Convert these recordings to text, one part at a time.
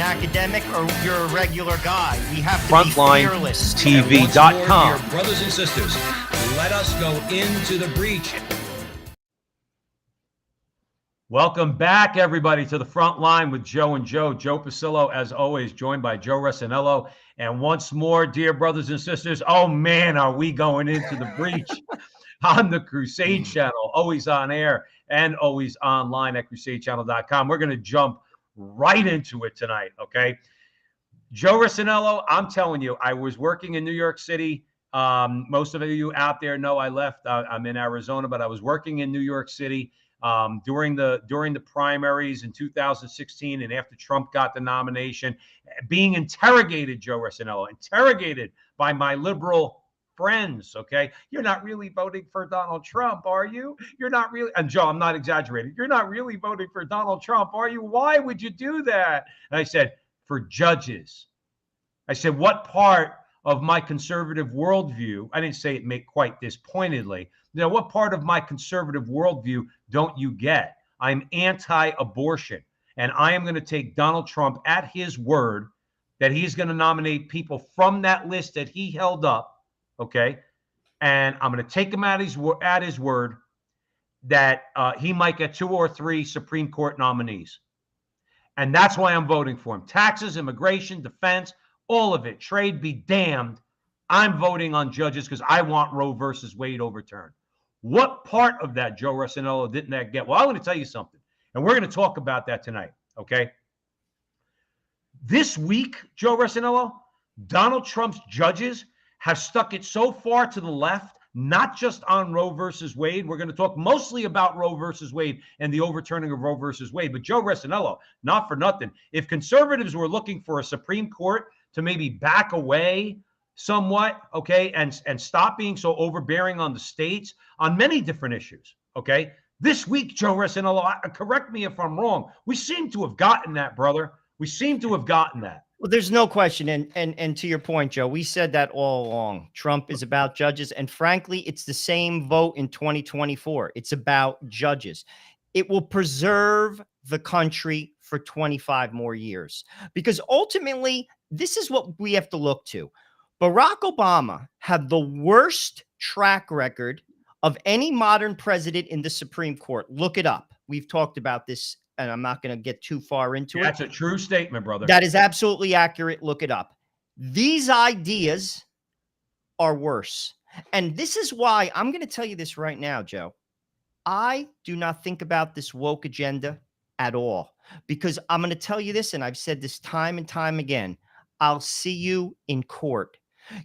academic or you're a regular guy. We have to Frontline be fearless. TV.com. Dear brothers and sisters, let us go into the breach. Welcome back, everybody, to the front line with Joe and Joe. Joe Pasillo, as always, joined by Joe Resinello. And once more, dear brothers and sisters, oh man, are we going into the breach on the Crusade channel, always on air and always online at crusadechannel.com. We're going to jump right into it tonight, okay? Joe Resinello, I'm telling you, I was working in New York City. Most of you out there know I left. I'm in Arizona, but I was working in New York City during the primaries in 2016, and after Trump got the nomination, being interrogated, Joe Resinello, interrogated by my liberal friends. Okay, you're not really voting for Donald Trump, are you? You're not really, and Joe, I'm not exaggerating. You're not really voting for Donald Trump, are you? Why would you do that? And I said, for judges. I said, what part of my conservative worldview, I didn't say it quite this pointedly, what part of my conservative worldview don't you get? I'm anti-abortion, and I am going to take Donald Trump at his word that he's going to nominate people from that list that he held up, okay? And I'm going to take him at his word that he might get 2 or 3 Supreme Court nominees. And that's why I'm voting for him. Taxes, immigration, defense, all of it. Trade be damned. I'm voting on judges because I want Roe versus Wade overturned. What part of that, Joe Resinello, didn't that get? Well, I'm going to tell you something, and we're going to talk about that tonight, okay? This week, Joe Resinello, Donald Trump's judges have stuck it so far to the left, not just on Roe versus Wade. We're going to talk mostly about Roe versus Wade and the overturning of Roe versus Wade. But Joe Resinello, not for nothing, if conservatives were looking for a Supreme Court to maybe back away somewhat, okay, and stop being so overbearing on the states on many different issues, okay? This week, Joe Resinello, correct me if I'm wrong, we seem to have gotten that, brother. We seem to have gotten that. Well, there's no question. And to your point, Joe, we said that all along. Trump is about judges. And frankly, it's the same vote in 2024. It's about judges. It will preserve the country for 25 more years, because ultimately, this is what we have to look to. Barack Obama had the worst track record of any modern president in the Supreme Court. Look it up. We've talked about this, and I'm not going to get too far into it. That's a true statement, brother. That is absolutely accurate. Look it up. These ideas are worse. And this is why I'm going to tell you this right now, Joe. I do not think about this woke agenda at all, because I'm going to tell you this, and I've said this time and time again. I'll see you in court.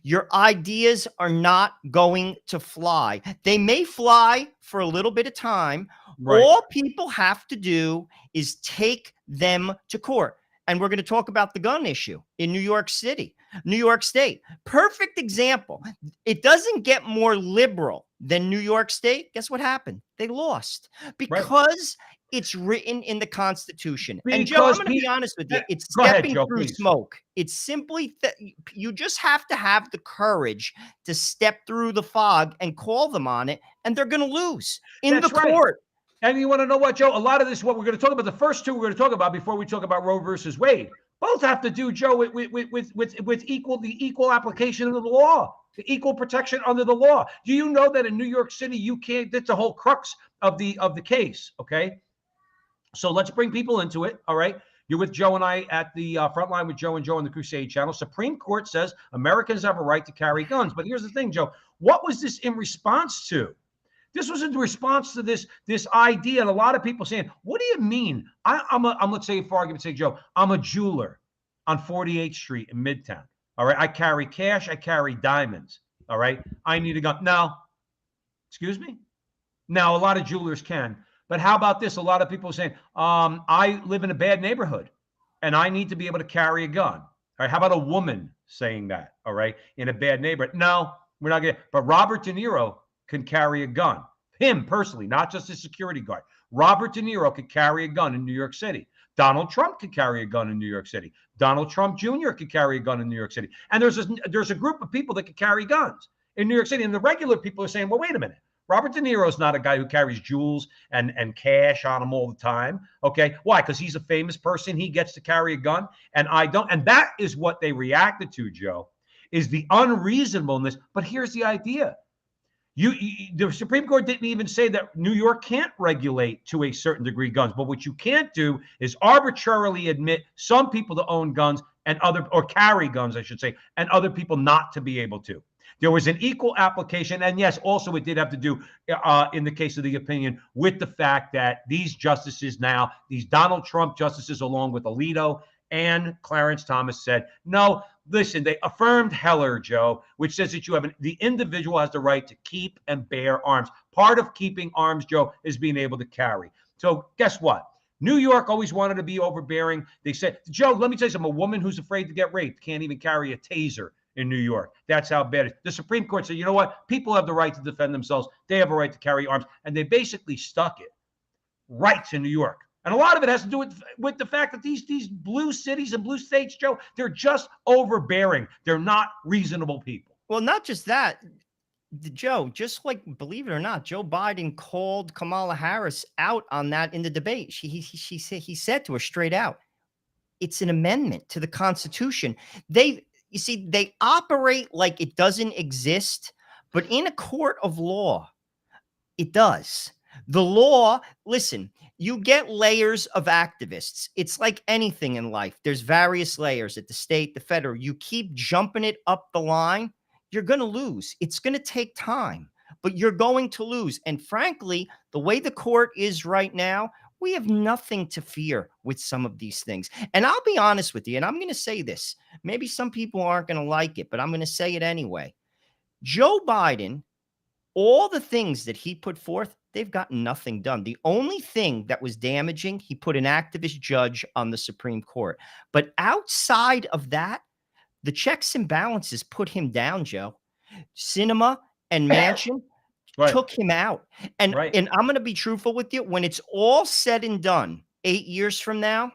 Your ideas are not going to fly. They may fly for a little bit of time. Right. All people have to do is take them to court. And we're going to talk about the gun issue in New York City, New York State. Perfect example. It doesn't get more liberal than New York State. Guess what happened? They lost because it's written in the Constitution. And Joe, I'm going to be honest with you. It's stepping through smoke. It's simply that you just have to have the courage to step through the fog and call them on it, and they're going to lose in the court. And you want to know what, Joe? A lot of this, what we're going to talk about, the first two we're going to talk about before we talk about Roe versus Wade, both have to do, Joe, with the equal application of the law, the equal protection under the law. Do you know that in New York City, you can't? That's the whole crux of the case. Okay, so let's bring people into it. All right, you're with Joe and I at the Frontline with Joe and Joe on the Crusade channel. Supreme Court says Americans have a right to carry guns, but here's the thing, Joe. What was this in response to? This was in response to this idea, and a lot of people saying, "What do you mean? I'm let's say, for argument's sake, Joe, I'm a jeweler on 48th Street in Midtown. All right, I carry cash, I carry diamonds. All right, I need a gun. Now, excuse me. Now, a lot of jewelers can, but how about this? A lot of people are saying, I live in a bad neighborhood, and I need to be able to carry a gun. All right, how about a woman saying that? All right, in a bad neighborhood. No, we're not gonna. But Robert De Niro can carry a gun. Him personally, not just a security guard. Robert De Niro could carry a gun in New York City. Donald Trump could carry a gun in New York City. Donald Trump Jr. could carry a gun in New York City. And there's a group of people that could carry guns in New York City. And the regular people are saying, well, wait a minute. Robert De Niro is not a guy who carries jewels and cash on him all the time. Okay. Why? Because he's a famous person. He gets to carry a gun and I don't. And that is what they reacted to, Joe, is the unreasonableness. But here's the idea. The Supreme Court didn't even say that New York can't regulate to a certain degree guns. But what you can't do is arbitrarily admit some people to own guns and or carry guns, I should say, and other people not to be able to. There was an equal application. And yes, also it did have to do, in the case of the opinion, with the fact that these justices now, these Donald Trump justices, along with Alito and Clarence Thomas, said, no, listen, they affirmed Heller, Joe, which says that the individual has the right to keep and bear arms. Part of keeping arms, Joe, is being able to carry. So guess what? New York always wanted to be overbearing. They said, Joe, let me tell you something. A woman who's afraid to get raped can't even carry a taser in New York. That's how bad it is. The Supreme Court said, you know what? People have the right to defend themselves. They have a right to carry arms. And they basically stuck it right to New York. And a lot of it has to do with the fact that these blue cities and blue states, Joe, they're just overbearing. They're not reasonable people. Well, not just that, Joe, just like, believe it or not, Joe Biden called Kamala Harris out on that in the debate. He said to her straight out, it's an amendment to the Constitution. You see, they operate like it doesn't exist, but in a court of law, it does. The law, listen, you get layers of activists. It's like anything in life. There's various layers at the state, the federal. You keep jumping it up the line, you're going to lose. It's going to take time, but you're going to lose. And frankly, the way the court is right now, we have nothing to fear with some of these things. And I'll be honest with you, and I'm going to say this. Maybe some people aren't going to like it, but I'm going to say it anyway. Joe Biden, all the things that he put forth, they've gotten nothing done. The only thing that was damaging, he put an activist judge on the Supreme Court. But outside of that, the checks and balances put him down, Joe. Sinema and Manchin took him out. And I'm going to be truthful with you. When it's all said and done, 8 years from now,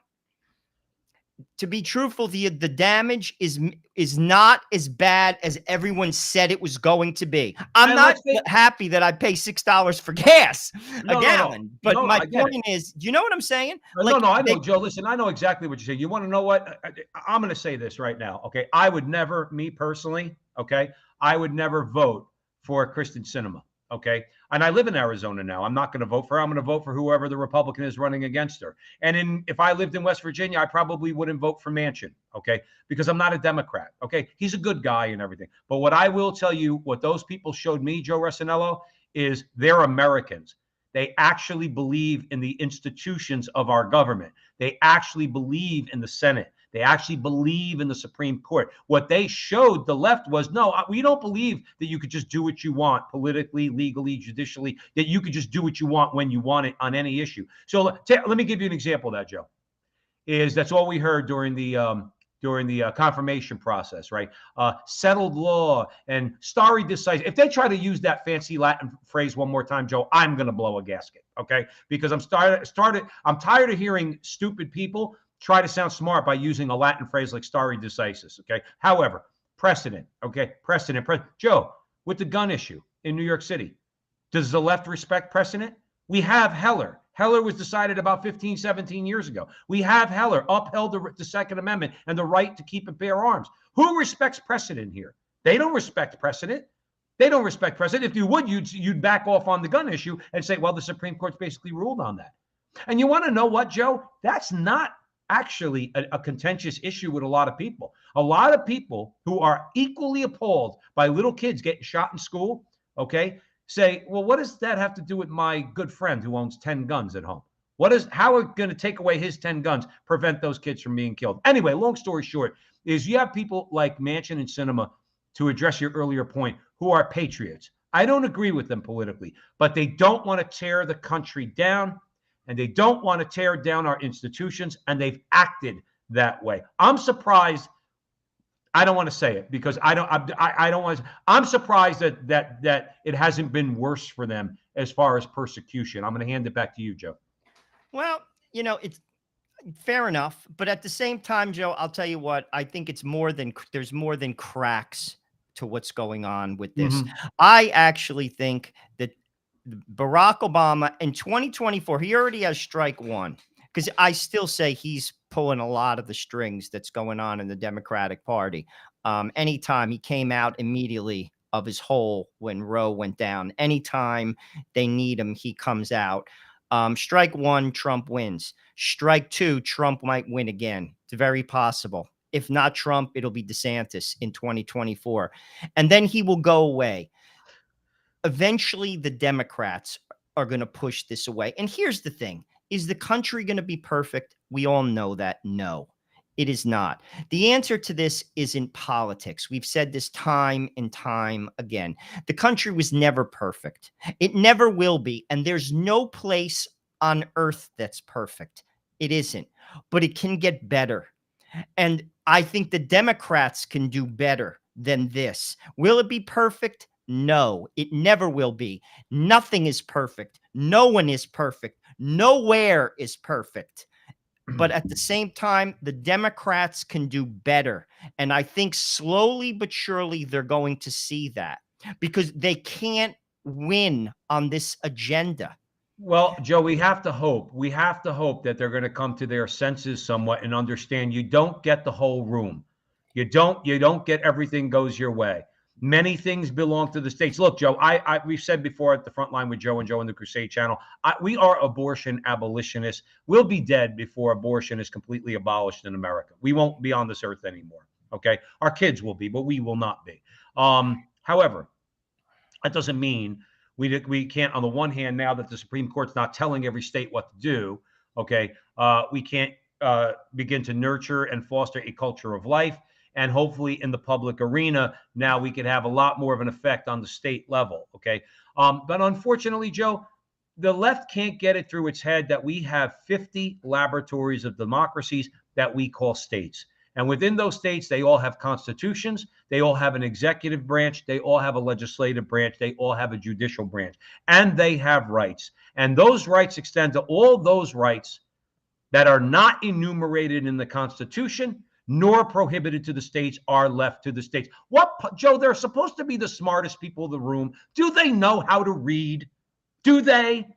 to be truthful, the damage is not as bad as everyone said it was going to be. I'm not happy that I pay $6 for gas a gallon. But my point is, you know what I'm saying? No, I know, Joe. Listen, I know exactly what you're saying. You want to know what? I'm going to say this right now. Okay, I would never, me personally, okay, I would never vote for Kristen Sinema. Okay. And I live in Arizona now. I'm not going to vote for her. I'm going to vote for whoever the Republican is running against her. And if I lived in West Virginia, I probably wouldn't vote for Manchin. Okay. Because I'm not a Democrat. Okay. He's a good guy and everything. But what I will tell you, what those people showed me, Joe Resinello, is they're Americans. They actually believe in the institutions of our government. They actually believe in the Senate. They actually believe in the Supreme Court. What they showed the left was, no, we don't believe that you could just do what you want politically, legally, judicially, that you could just do what you want when you want it on any issue. So let me give you an example of that, Joe. That's all we heard during the confirmation process, right? Settled law and stare decisis. If they try to use that fancy Latin phrase one more time, Joe, I'm going to blow a gasket, okay? Because I'm tired of hearing stupid people try to sound smart by using a Latin phrase like stare decisis, okay? However, precedent, okay? Precedent. Joe, with the gun issue in New York City, does the left respect precedent? We have Heller. Heller was decided about 15, 17 years ago. We have Heller upheld the Second Amendment and the right to keep and bear arms. Who respects precedent here? They don't respect precedent. They don't respect precedent. If you would, you'd back off on the gun issue and say, well, the Supreme Court's basically ruled on that. And you want to know what, Joe? That's not actually a contentious issue with a lot of people. A lot of people who are equally appalled by little kids getting shot in school, okay, say, well, what does that have to do with my good friend who owns 10 guns at home? How are we going to take away his 10 guns, prevent those kids from being killed? Anyway, long story short, is you have people like Manchin and Sinema, to address your earlier point, who are patriots. I don't agree with them politically, but they don't want to tear the country down. And they don't want to tear down our institutions, and they've acted that way. I'm surprised. I don't want to say it because I don't want to. I'm surprised that it hasn't been worse for them as far as persecution. I'm going to hand it back to you, Joe. Well, it's fair enough, but at the same time, Joe, I'll tell you what. I think there's more than cracks to what's going on with this. Mm-hmm. I actually think that Barack Obama in 2024, he already has strike one, because I still say he's pulling a lot of the strings that's going on in the Democratic Party. Anytime he came out immediately of his hole when Roe went down, anytime they need him, he comes out. Strike one, Trump wins. Strike two, Trump might win again. It's very possible. If not Trump, it'll be DeSantis in 2024. And then he will go away. Eventually, the Democrats are going to push this away. And here's the thing. Is the country going to be perfect? We all know that. No, it is not. The answer to this is in politics. We've said this time and time again. The country was never perfect. It never will be. And there's no place on earth that's perfect. It isn't. But it can get better. And I think the Democrats can do better than this. Will it be perfect? No, it never will be. Nothing is perfect. No one is perfect. Nowhere is perfect. But at the same time, the Democrats can do better. And I think slowly but surely they're going to see that, because they can't win on this agenda. Well, Joe, we have to hope. We have to hope that they're going to come to their senses somewhat and understand you don't get the whole room. You don't get everything goes your way. Many things belong to the states. Look, Joe, we've said before at the Frontline with Joe and Joe in the Crusade channel, we are abortion abolitionists. We'll be dead before abortion is completely abolished in America. We won't be on this earth anymore. Okay, our kids will be, but we will not be. However, that doesn't mean we can't. On the one hand, now that the Supreme Court's not telling every state what to do, okay, we can't begin to nurture and foster a culture of life. And hopefully in the public arena, now we could have a lot more of an effect on the state level. Okay. But unfortunately, Joe, the left can't get it through its head that we have 50 laboratories of democracies that we call states. And within those states, they all have constitutions. They all have an executive branch. They all have a legislative branch. They all have a judicial branch. And they have rights. And those rights extend to all those rights that are not enumerated in the Constitution, nor prohibited to the states, are left to the states. What, Joe, they're supposed to be the smartest people in the room. Do they know how to read? Do they?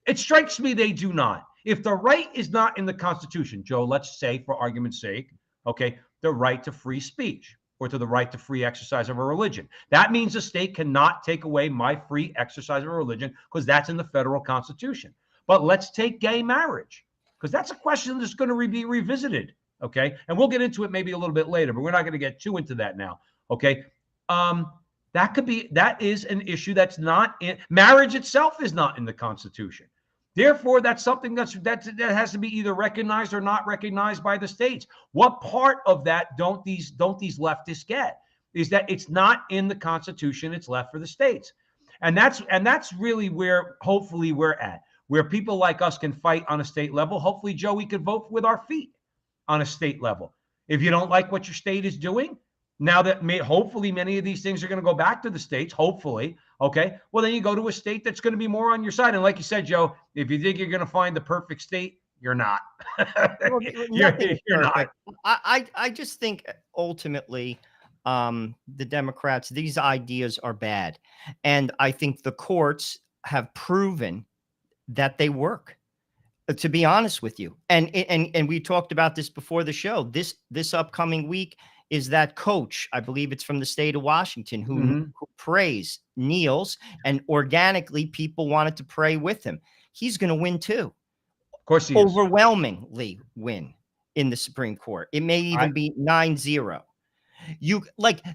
It strikes me they do not. If the right is not in the Constitution, Joe, let's say for argument's sake, okay, the right to free speech or to the right to free exercise of a religion. That means the state cannot take away my free exercise of a religion because that's in the federal Constitution. But let's take gay marriage, because that's a question that's going to be revisited. Okay. And we'll get into it maybe a little bit later, but we're not going to get too into that now. Okay. That is an issue that's not in marriage itself, is not in the Constitution. Therefore, that's something that has to be either recognized or not recognized by the states. What part of that don't these leftists get is that it's not in the Constitution. It's left for the states. And that's really where hopefully we're at, where people like us can fight on a state level. Hopefully, Joe, we can vote with our feet on a state level. If you don't like what your state is doing, now that hopefully many of these things are going to go back to the states, hopefully, okay, well, then you go to a state that's going to be more on your side. And like you said, Joe, if you think you're going to find the perfect state, you're not. Well, you're not. I just think ultimately the Democrats, these ideas are bad. And I think the courts have proven that they work. To be honest with you, and we talked about this before the show. This upcoming week is that coach, I believe it's from the state of Washington, who prays, kneels, and organically people wanted to pray with him. He's going to win too. Of course, he overwhelmingly win in the Supreme Court. It may even be 9-0.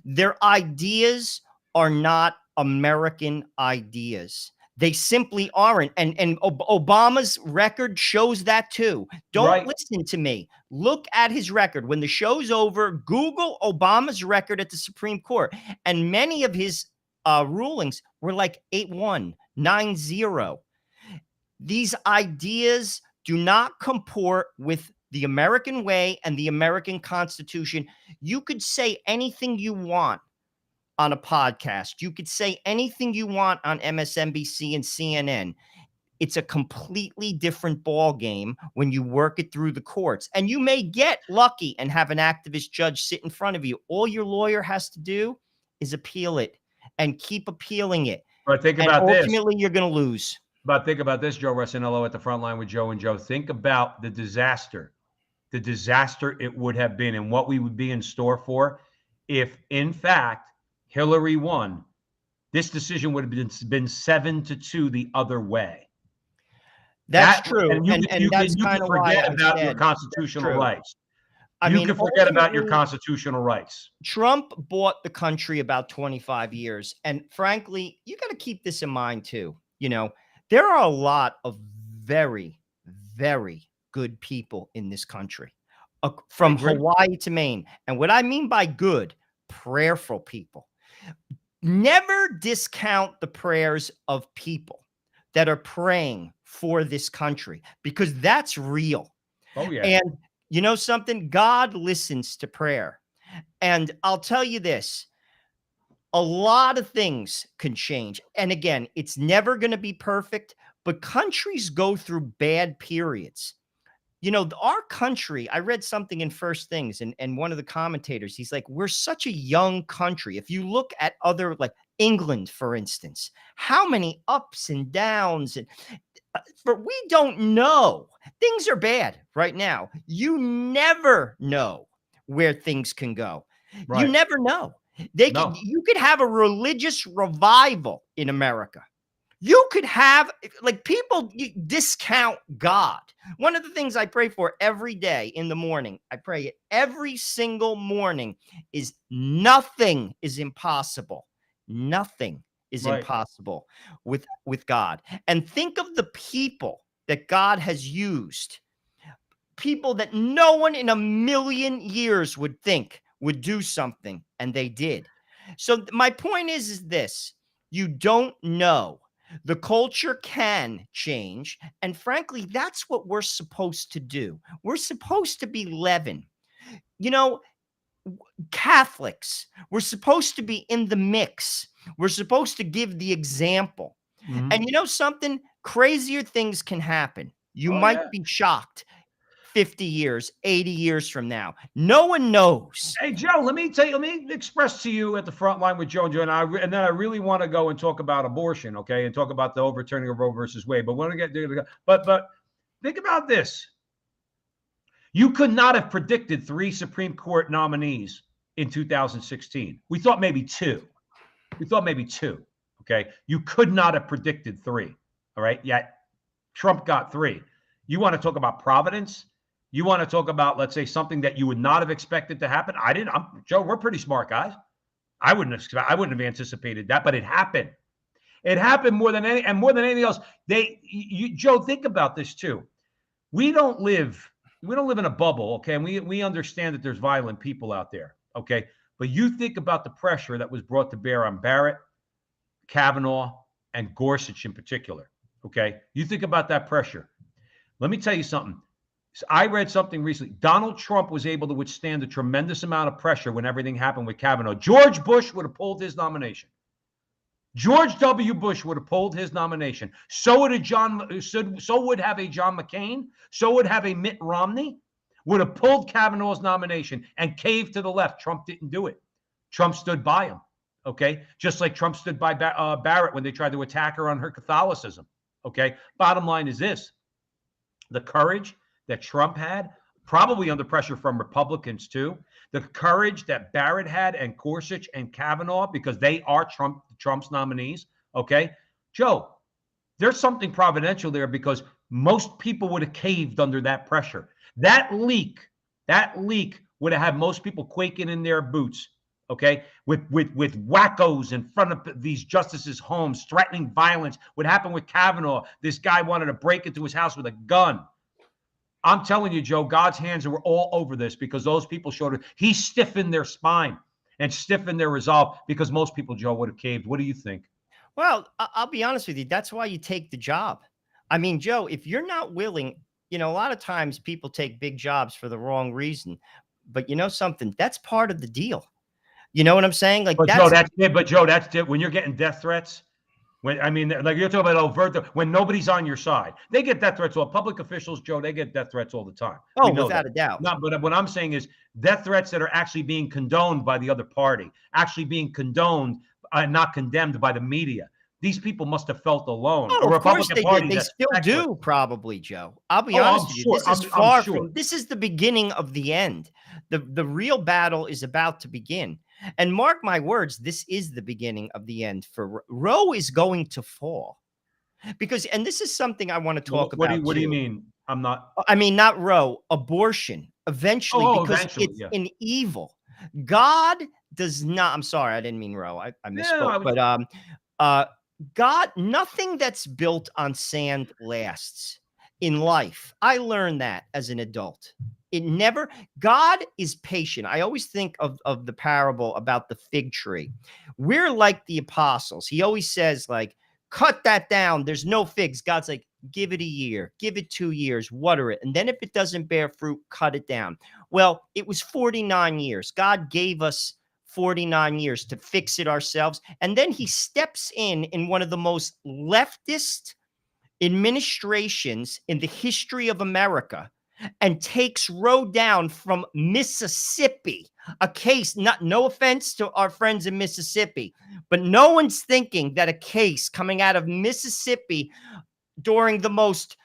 Their ideas are not American ideas. They simply aren't. And Obama's record shows that too. Don't listen to me. Look at his record. When the show's over, Google Obama's record at the Supreme Court. And many of his rulings were like 8-1, 9-0. These ideas do not comport with the American way and the American Constitution. You could say anything you want on a podcast. You could say anything you want on MSNBC and CNN. It's a completely different ball game when you work it through the courts. And you may get lucky and have an activist judge sit in front of you. All your lawyer has to do is appeal it and keep appealing it. But think And about this. ultimately, you're going to lose. But think about this, Joe Rossinello at the front line with Joe and Joe. Think about the disaster it would have been and what we would be in store for if, in fact, Hillary won. This decision would have been 7-2 the other way. That's true. And you that's can kind of why forget I about your said constitutional rights. I You mean, can forget about your ultimately, constitutional rights. Trump bought the country about 25 years. And frankly, you got to keep this in mind too. You know, there are a lot of very, very good people in this country, from Hawaii to Maine. And what I mean by good, prayerful people. Never discount the prayers of people that are praying for this country, because that's real. Oh, yeah. And you know something? God listens to prayer. And I'll tell you this, a lot of things can change. And again, it's never going to be perfect, but countries go through bad periods. You know, our country, I read something in First Things, and one of the commentators, he's like, we're such a young country. If you look at other, like England, for instance, how many ups and downs, and but we don't know. Things are bad right now. You never know where things can go. Right. You never know. You could have a religious revival in America. You could have, like, people discount God. One of the things I pray for every day in the morning, I pray it every single morning, is nothing is impossible. Nothing is impossible with God. And think of the people that God has used, people that no one in a million years would think would do something, and they did. So my point is this: you don't know. The culture can change. And frankly, that's what we're supposed to do. We're supposed to be leaven. You know, Catholics, we're supposed to be in the mix. We're supposed to give the example. Mm-hmm. And you know something? Crazier things can happen. You might be shocked 50 years, 80 years from now. No one knows. Hey, Joe, let me express to you at the front line with Joe and Joe, and then I really want to go and talk about abortion, okay, and talk about the overturning of Roe versus Wade. But when I get there, but think about this. You could not have predicted 3 Supreme Court nominees in 2016. We thought maybe 2. Okay. You could not have predicted 3. All right. Yet Trump got 3. You want to talk about providence? You want to talk about, let's say, something that you would not have expected to happen? Joe, we're pretty smart guys. I wouldn't have anticipated that, but it happened. It happened more than anything else. Joe, think about this too. We don't live in a bubble, okay? And we understand that there's violent people out there, okay? But you think about the pressure that was brought to bear on Barrett, Kavanaugh, and Gorsuch in particular, okay? You think about that pressure. Let me tell you something. I read something recently. Donald Trump was able to withstand a tremendous amount of pressure when everything happened with Kavanaugh. George Bush would have pulled his nomination. George W. Bush would have pulled his nomination. So would have a John McCain. So would have a Mitt Romney. Would have pulled Kavanaugh's nomination and caved to the left. Trump didn't do it. Trump stood by him. Okay, just like Trump stood by Barrett when they tried to attack her on her Catholicism. Okay, bottom line is this: the courage that Trump had, probably under pressure from Republicans too, the courage that Barrett had and Gorsuch and Kavanaugh, because they are Trump's nominees, okay? Joe, there's something providential there, because most people would have caved under that pressure. That leak would have had most people quaking in their boots, okay? With wackos in front of these justices' homes, threatening violence. What happened with Kavanaugh, this guy wanted to break into his house with a gun. I'm telling you, Joe, God's hands were all over this, because those people showed it. He stiffened their spine and stiffened their resolve, because most people, Joe, would have caved. What do you think? Well, I'll be honest with you. That's why you take the job. I mean, Joe, if you're not willing, you know, a lot of times people take big jobs for the wrong reason. But you know something? That's part of the deal. You know what I'm saying? Like, Joe, that's it. But Joe, that's it. When you're getting death threats, like you're talking about overt, when nobody's on your side, they get death threats. Well, public officials, Joe, they get death threats all the time. Oh, without a doubt. No, but what I'm saying is death threats that are actually being condoned by the other party, actually being condoned, not condemned by the media. these people must have felt alone. Oh, A of course Republican they Party did. They that's still feckless. do, probably, Joe. I'll be Oh, honest I'm with you. sure. This is I'm far sure. from. This is the beginning of the end. The real battle is about to begin. And mark my words, this is the beginning of the end for Roe is going to fall because, and this is something I want to talk about What do you too. mean? I'm not. I mean, not Roe, abortion eventually, because Eventually, it's yeah. an evil. God does not. I'm sorry, I didn't mean Roe. I Yeah, misspoke. But uh, God, nothing that's built on sand lasts in life. I learned that as an adult. It never. God is patient. I always think of the parable about the fig tree. We're like the apostles. He always says, like, cut that down. There's no figs. God's like, give it a year, give it 2 years, water it. And then if it doesn't bear fruit, cut it down. Well, it was 49 years. God gave us 49 years to fix it ourselves. And then he steps in one of the most leftist administrations in the history of America and takes Roe down from Mississippi. A case, no offense to our friends in Mississippi, but no one's thinking that a case coming out of Mississippi during the most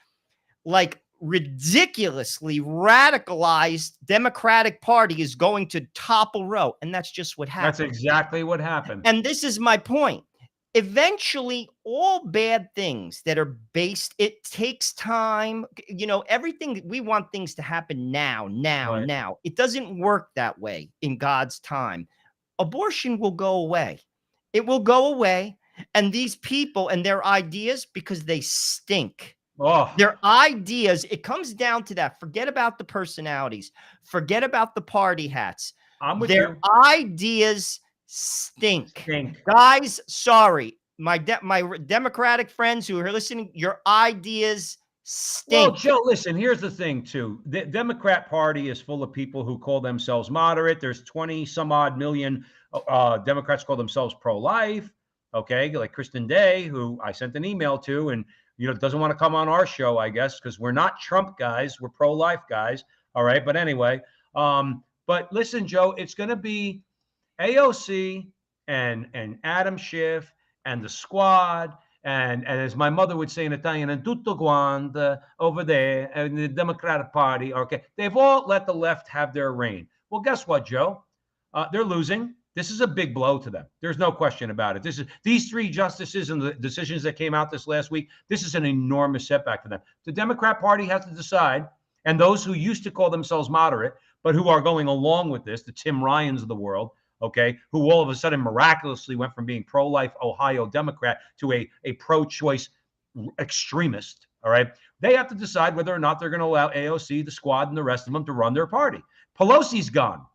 like ridiculously radicalized Democratic Party is going to topple Roe. And that's just what happened. That's exactly what happened. And this is my point. Eventually, all bad things that are based, it takes time. You know, everything, we want things to happen now. Right. Now. It doesn't work that way in God's time. Abortion will go away. It will go away. And these people and their ideas, because they stink. Oh, Their ideas, it comes down to that. Forget about the personalities. Forget about the party hats. I'm with Their you. ideas stink. Stink. Guys, sorry. My Democratic friends who are listening, your ideas stink. Well, Joe, listen, here's the thing, too. The Democrat Party is full of people who call themselves moderate. There's 20 some odd million Democrats call themselves pro-life. Okay, like Kristen Day, who I sent an email to, and doesn't want to come on our show, I guess, because we're not Trump guys, we're pro-life guys. All right, but anyway, but listen, Joe, it's going to be AOC and Adam Schiff and the squad, and as my mother would say in Italian, and tutto quanto over there, and the Democratic Party. Okay, they've all let the left have their reign. Well, guess what, Joe? They're losing. This is a big blow to them. There's no question about it. These three justices and the decisions that came out this last week, this is an enormous setback for them. The Democrat Party has to decide, and those who used to call themselves moderate, but who are going along with this, the Tim Ryans of the world, okay, who all of a sudden miraculously went from being pro-life Ohio Democrat to a pro-choice extremist, all right? They have to decide whether or not they're going to allow AOC, the squad, and the rest of them to run their party. Pelosi's gone.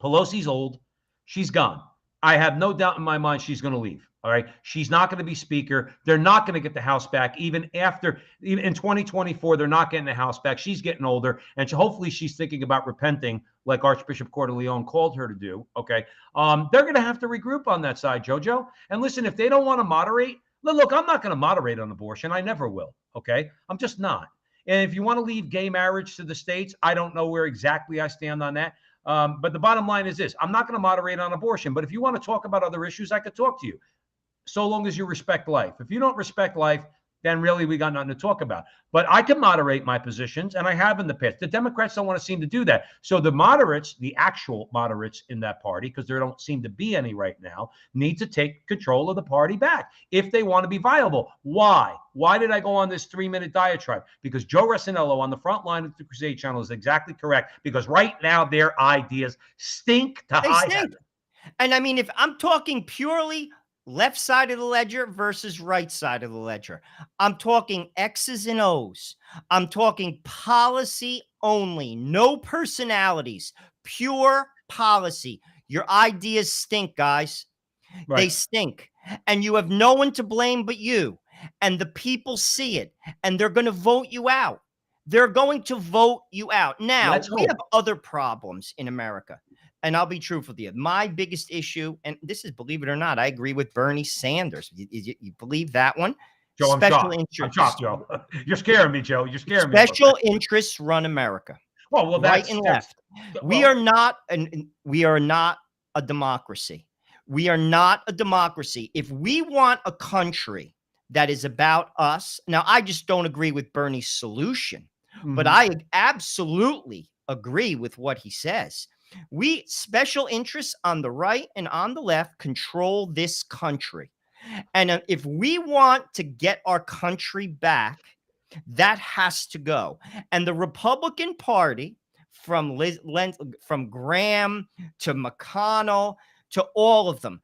Pelosi's old. She's gone. I have no doubt in my mind she's going to leave. All right. She's not going to be speaker. They're not going to get the House back. Even in 2024, they're not getting the House back. She's getting older, and hopefully she's thinking about repenting like Archbishop Cordileone called her to do. Okay. They're going to have to regroup on that side, JoJo. And listen, if they don't want to moderate, look, I'm not going to moderate on abortion. I never will. Okay. I'm just not. And if you want to leave gay marriage to the states, I don't know where exactly I stand on that. But the bottom line is this: I'm not going to moderate on abortion, but if you want to talk about other issues, I could talk to you, so long as you respect life. If you don't respect life, then really we got nothing to talk about. But I can moderate my positions, and I have in the past. The Democrats don't want to seem to do that. So the moderates, the actual moderates in that party, because there don't seem to be any right now, need to take control of the party back if they want to be viable. Why? Why did I go on this 3-minute diatribe? Because Joe Resinello on the front line of the Crusade channel is exactly correct, because right now their ideas stink to high heaven. And I mean, if I'm talking purely left side of the ledger versus right side of the ledger, I'm talking X's and O's. I'm talking policy only, no personalities, pure policy. Your ideas stink, guys. Right. They stink. And you have no one to blame but you. And the people see it, and they're going to vote you out. They're going to vote you out. Now, we have other problems in America. And I'll be truthful with you. My biggest issue, and this is, believe it or not, I agree with Bernie Sanders. You believe that one? Joe, I'm shocked, Joe. You're scaring me, Joe. You're scaring me. Special interests run America. Well, right and left. We are not a democracy. We are not a democracy. If we want a country that is about us, now I just don't agree with Bernie's solution, but I absolutely agree with what he says. We special interests on the right and on the left control this country. And if we want to get our country back, that has to go. And the Republican Party, from Graham to McConnell to all of them,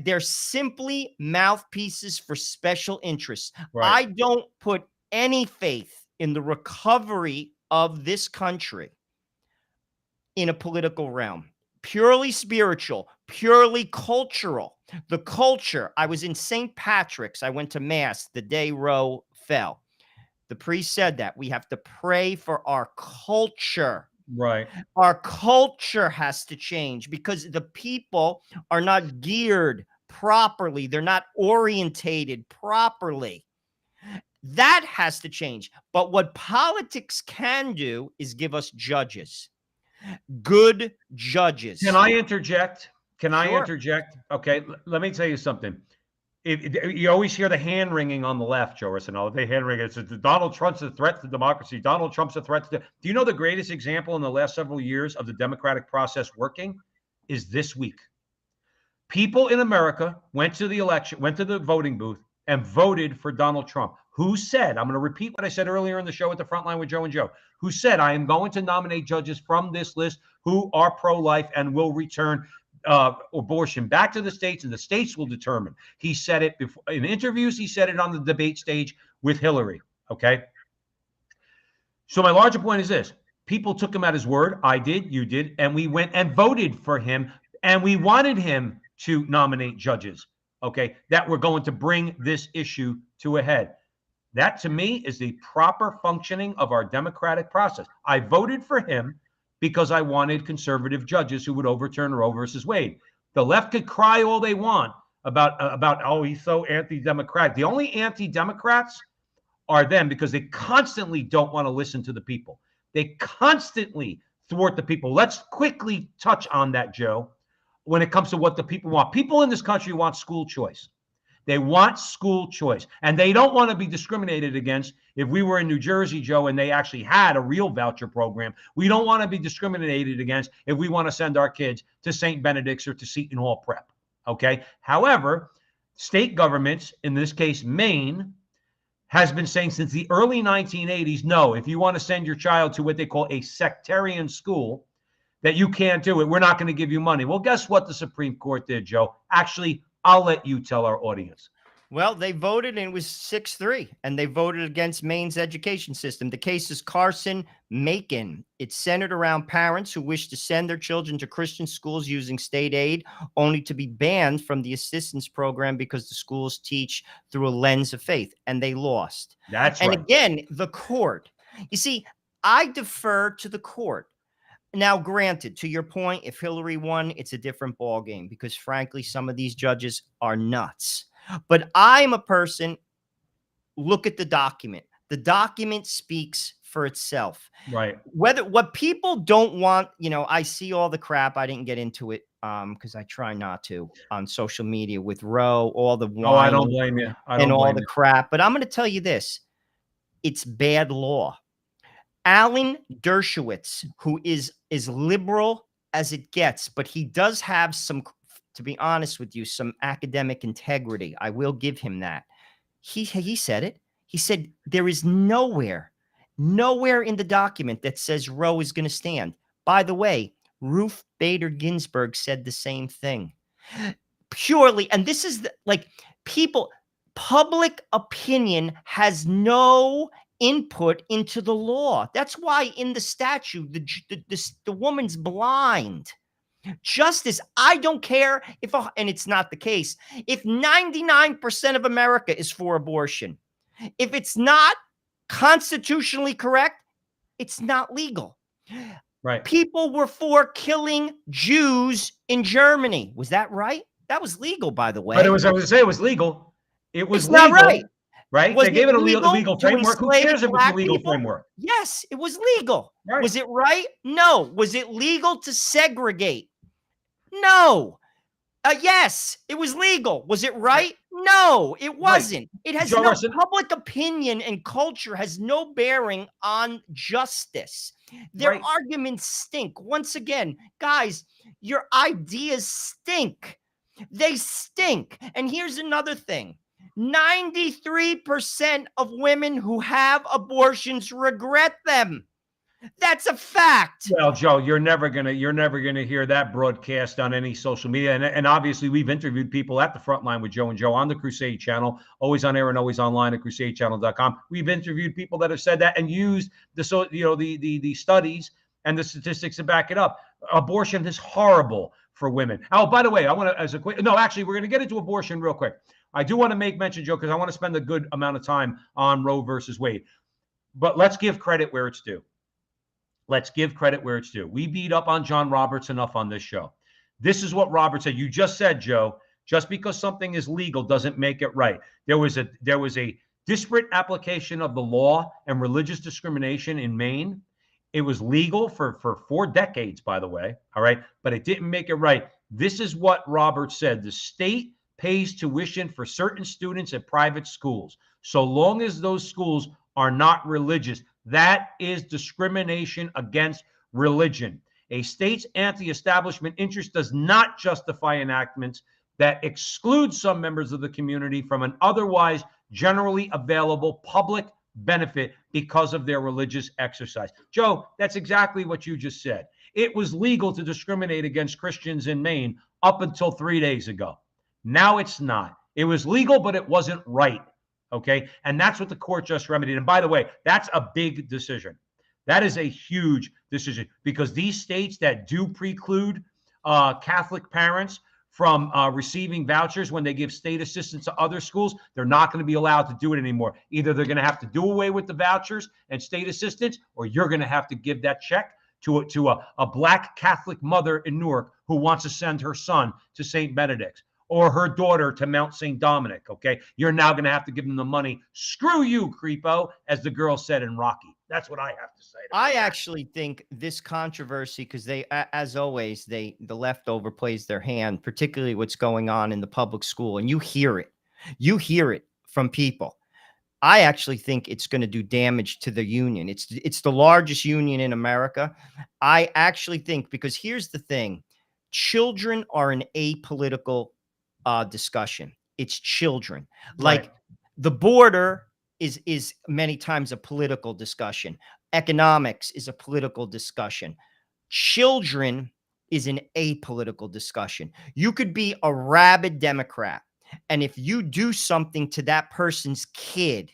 they're simply mouthpieces for special interests. Right. I don't put any faith in the recovery of this country in a political realm. Purely spiritual, purely cultural. The culture. I was in St. Patrick's. I went to Mass the day Roe fell. The priest said that we have to pray for our culture. Right. Our culture has to change because the people are not geared properly. They're not orientated properly. That has to change. But what politics can do is give us judges. Good judges. Can I interject? Can I Sure. interject? Okay, let me tell you something. You always hear the hand wringing on the left, Joe Rosenello. They hand wring. It's Donald Trump's a threat to democracy. Donald Trump's a threat to. Do you know the greatest example in the last several years of the democratic process working is this week? People in America went to the election, went to the voting booth, and voted for Donald Trump. Who said, I'm going to repeat what I said earlier in the show at the Frontline with Joe and Joe, who said, I am going to nominate judges from this list who are pro-life and will return abortion back to the states, and the states will determine. He said it before in interviews. He said it on the debate stage with Hillary. Okay. So my larger point is this. People took him at his word. I did, you did, and we went and voted for him, and we wanted him to nominate judges, okay, that were going to bring this issue to a head. That, to me, is the proper functioning of our democratic process. I voted for him because I wanted conservative judges who would overturn Roe versus Wade. The left could cry all they want about oh, he's so anti-democratic. The only anti-democrats are them because they constantly don't want to listen to the people. They constantly thwart the people. Let's quickly touch on that, Joe, when it comes to what the people want. People in this country want school choice. They want school choice, and they don't want to be discriminated against. If we were in New Jersey, Joe, and they actually had a real voucher program, we don't want to be discriminated against if we want to send our kids to St. Benedict's or to Seton Hall Prep, okay? However, state governments, in this case, Maine, has been saying since the early 1980s, no, if you want to send your child to what they call a sectarian school, that you can't do it. We're not going to give you money. Well, guess what the Supreme Court did, Joe? Actually, I'll let you tell our audience. Well, they voted and it was 6-3, and they voted against Maine's education system. The case is Carson-Macon. It's centered around parents who wish to send their children to Christian schools using state aid, only to be banned from the assistance program because the schools teach through a lens of faith, and they lost. That's and right. Again, the court. You see, I defer to the court. Now, granted, to your point, if Hillary won, it's a different ballgame because, frankly, some of these judges are nuts. But I'm a person, look at the document. The document speaks for itself. Right. What people don't want, I see all the crap. I didn't get into it because I try not to on social media with Roe, all the whining. Oh, I don't blame you. And all the crap. But I'm going to tell you this. It's bad law. Alan Dershowitz, who is liberal as it gets, but he does have some, to be honest with you, some academic integrity. I will give him that. He said it. He said there is nowhere in the document that says Roe is going to stand. By the way, Ruth Bader Ginsburg said the same thing. Purely, and this is public opinion has no input into the law. That's why in the statute, the woman's blind. Justice, I don't care if, and it's not the case, if 99% of America is for abortion. If it's not constitutionally correct, it's not legal. Right. People were for killing Jews in Germany. Was that right? That was legal, by the way. But I was going to say it was legal. It was it's legal. Not right. Right? Was they gave it a legal to framework. Who cares if it's a legal people? framework? Yes, it was legal. Right. Was it right? No. Was it legal to segregate? No. Yes, it was legal. Was it right? No, it Right. wasn't. It has Joe no Russell- public opinion, and culture has no bearing on justice. Their Right. arguments stink. Once again, guys, your ideas stink. They stink. And here's another thing. 93% of women who have abortions regret them. That's a fact. Well, Joe, you're never gonna hear that broadcast on any social media. And obviously, we've interviewed people at the Frontline with Joe and Joe on the Crusade channel, always on air and always online at crusadechannel.com. We've interviewed people that have said that and used the studies and the statistics to back it up. Abortion is horrible for women. Oh, by the way, I want to we're going to get into abortion real quick. I do want to make mention, Joe, because I want to spend a good amount of time on Roe versus Wade. But let's give credit where it's due. Let's give credit where it's due. We beat up on John Roberts enough on this show. This is what Roberts said. You just said, Joe, just because something is legal doesn't make it right. There was a disparate application of the law and religious discrimination in Maine. It was legal for 4 decades, by the way. All right. But it didn't make it right. This is what Roberts said. The state pays tuition for certain students at private schools, so long as those schools are not religious. That is discrimination against religion. A state's anti-establishment interest does not justify enactments that exclude some members of the community from an otherwise generally available public benefit because of their religious exercise. Joe, that's exactly what you just said. It was legal to discriminate against Christians in Maine up until 3 days ago. Now it's not. It was legal, but it wasn't right. Okay. And that's what the court just remedied. And by the way, that's a big decision. That is a huge decision because these states that do preclude Catholic parents from receiving vouchers when they give state assistance to other schools, they're not going to be allowed to do it anymore. Either they're going to have to do away with the vouchers and state assistance, or you're going to have to give that check to a Black Catholic mother in Newark who wants to send her son to St. Benedict's, or her daughter to Mount St. Dominic, okay? You're now going to have to give them the money. Screw you, creepo, as the girl said in Rocky. That's what I have to say. I actually think this controversy, because they, as always, the leftover plays their hand, particularly what's going on in the public school, and you hear it. You hear it from people. I actually think it's going to do damage to the union. It's the largest union in America. I actually think, because here's the thing. Children are an apolitical discussion. It's children. Like Right. the border is many times a political discussion. Economics is a political discussion. Children is an apolitical discussion. You could be a rabid Democrat, and if you do something to that person's kid,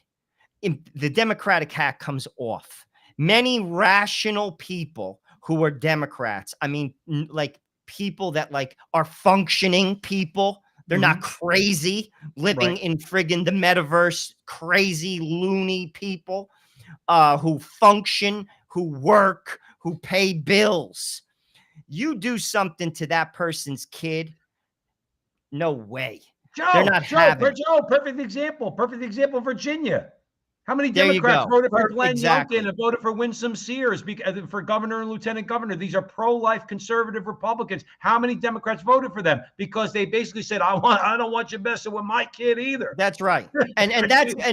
the Democratic hat comes off. Many rational people who are Democrats, I mean, like people that like are functioning people, they're not crazy living Right. in friggin' the metaverse, crazy loony people who function, who work, who pay bills. You do something to that person's kid, no way. They're not having it. Joe, perfect example, Virginia. How many There you Democrats go. voted for Glenn Exactly. Youngkin and voted for Winsome Sears for governor and lieutenant governor? These are pro-life conservative Republicans. How many Democrats voted for them? Because they basically said, I don't want you messing with my kid either. That's right. And